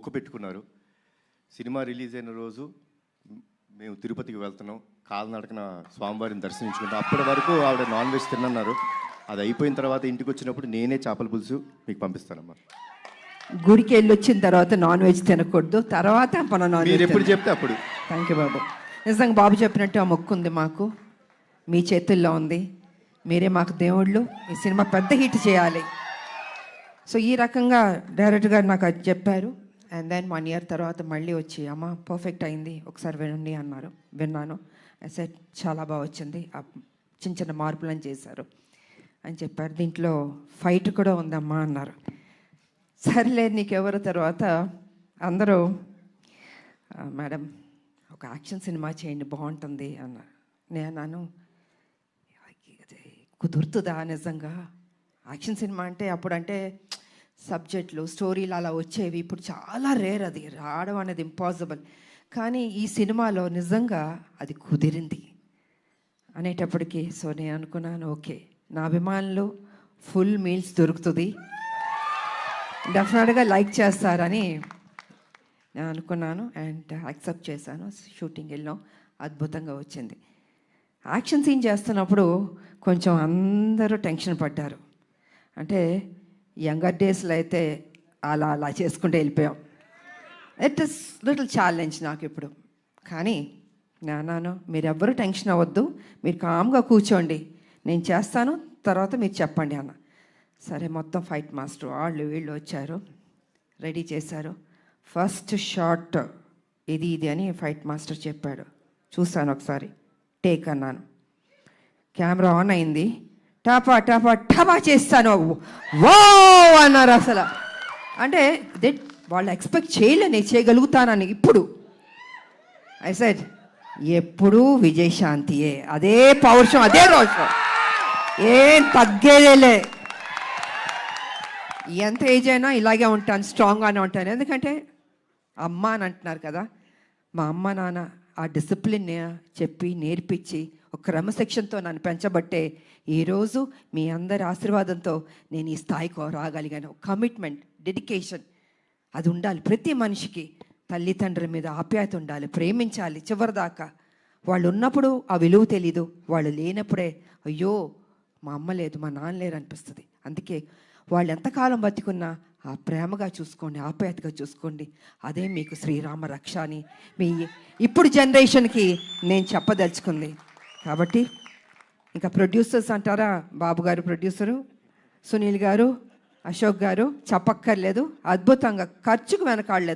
మొక్కు పెట్టుకున్నారు. Cinema release అయిన రోజు మేము తిరుపతికి వెళ్తున్నాం, కాలినడకన స్వామివారిని దర్శించుకుంటాం. అప్పటి వరకు ఆవిడ నాన్ వెజ్ తిన్నన్నారు. అది అయిపోయిన తర్వాత ఇంటికి వచ్చినప్పుడు నేనే చేపల పులుసు మీకు పంపిస్తానమ్మా. గుడికి వెళ్ళి వచ్చిన తర్వాత నాన్ వెజ్ తినకూడదు, తర్వాత మన నాన్ వెజ్ ఎప్పుడు చెప్తే అప్పుడు. థ్యాంక్ యూ బాబు. నిజంగా బాబు చెప్పినట్టు ఆ మొక్కు ఉంది మాకు, మీ చేతుల్లో ఉంది. మీరే మాకు దేవుళ్ళు. ఈ సినిమా పెద్ద హిట్ చేయాలి. సో ఈ రకంగా డైరెక్టర్ గారు నాకు అది చెప్పారు. అండ్ దెన్ 1 year తర్వాత మళ్ళీ వచ్చి అమ్మ పర్ఫెక్ట్ అయింది, ఒకసారి వినండి అన్నారు. విన్నాను. సెట్ చాలా బాగా వచ్చింది, చిన్న చిన్న మార్పులను చేశారు అని చెప్పారు. దీంట్లో ఫైట్ కూడా ఉందమ్మా అన్నారు. సరేలే నీకెవరు. తర్వాత అందరూ మేడం ఒక యాక్షన్ సినిమా చేయండి బాగుంటుంది అన్నారు. నేను కుదురుతుందా నిజంగా? యాక్షన్ సినిమా అంటే అప్పుడంటే సబ్జెక్టులు స్టోరీలు అలా వచ్చేవి, ఇప్పుడు చాలా రేర్, అది రావడం అనేది ఇంపాసిబుల్. కానీ ఈ సినిమాలో నిజంగా అది కుదిరింది అనేటప్పటికీ సో నేను అనుకున్నాను ఓకే, నా అభిమానులు ఫుల్ మీల్స్ దొరుకుతుంది, డెఫినెట్గా లైక్ చేస్తారని నేను అనుకున్నాను. అండ్ యాక్సెప్ట్ చేశాను. షూటింగ్ వెళ్ళాం, అద్భుతంగా వచ్చింది. యాక్షన్ సీన్ చేస్తున్నప్పుడు కొంచెం అందరూ టెన్షన్ పడ్డారు. అంటే యంగర్ డేస్లో అయితే అలా అలా చేసుకుంటూ వెళ్ళిపోయాం. ఇట్ ఇస్ లిటిల్ ఛాలెంజ్ నాకు ఇప్పుడు. కానీ నాన్న మీరెవ్వరూ టెన్షన్ అవ్వద్దు, మీరు కామ్గా కూర్చోండి, నేను చేస్తాను, తర్వాత మీరు చెప్పండి అన్న. సరే మొత్తం ఫైట్ మాస్టర్ వాళ్ళు వీళ్ళు వచ్చారు, రెడీ చేశారు. ఫస్ట్ షాట్ ఇది అని ఫైట్ మాస్టర్ చెప్పాడు. చూశాను ఒకసారి, టేక్ అన్నాను. కెమెరా ఆన్ అయింది. టపా టపా టపా చేస్తాను, వో అన్నారు. అసలు అంటే వాళ్ళు ఎక్స్పెక్ట్ చేయలే నేను చేయగలుగుతానని. ఇప్పుడు ఐ సెడ్ ఎప్పుడూ విజయశాంతియే, అదే పౌరుషం, అదే రోషం, ఏం తగ్గేదేలే. ఎంత ఏజ్ అయినా ఇలాగే ఉంటాను, స్ట్రాంగ్గానే ఉంటాను. ఎందుకంటే అమ్మ అని అంటున్నారు కదా, మా అమ్మ నాన్న ఆ డిసిప్లిన్ చెప్పి నేర్పించి ఒక క్రమశిక్షణతో నన్ను పెంచబట్టే ఈరోజు మీ అందరి ఆశీర్వాదంతో నేను ఈ స్థాయికి రాగలిగాను. కమిట్మెంట్, డెడికేషన్ అది ఉండాలి ప్రతి మనిషికి. తల్లిదండ్రుల మీద ఆప్యాయత ఉండాలి, ప్రేమించాలి చివరిదాకా. వాళ్ళు ఉన్నప్పుడు ఆ విలువ తెలీదు, వాళ్ళు లేనప్పుడే అయ్యో మా అమ్మ లేదు, మా నాన్న లేరు అనిపిస్తుంది. అందుకే వాళ్ళు ఎంతకాలం బతికున్నా ఆ ప్రేమగా చూసుకోండి, ఆప్యాయతగా చూసుకోండి. అదే మీకు శ్రీరామ రక్ష అని మీ ఇప్పుడు జనరేషన్కి నేను చెప్పదలుచుకుంది. కాబట్టి ఇంకా ప్రొడ్యూసర్స్ అంటారా, బాబు గారు ప్రొడ్యూసరు, సునీల్ గారు, అశోక్ గారు చెప్పక్కర్లేదు, అద్భుతంగా ఖర్చుకు వెనకాడలేదు.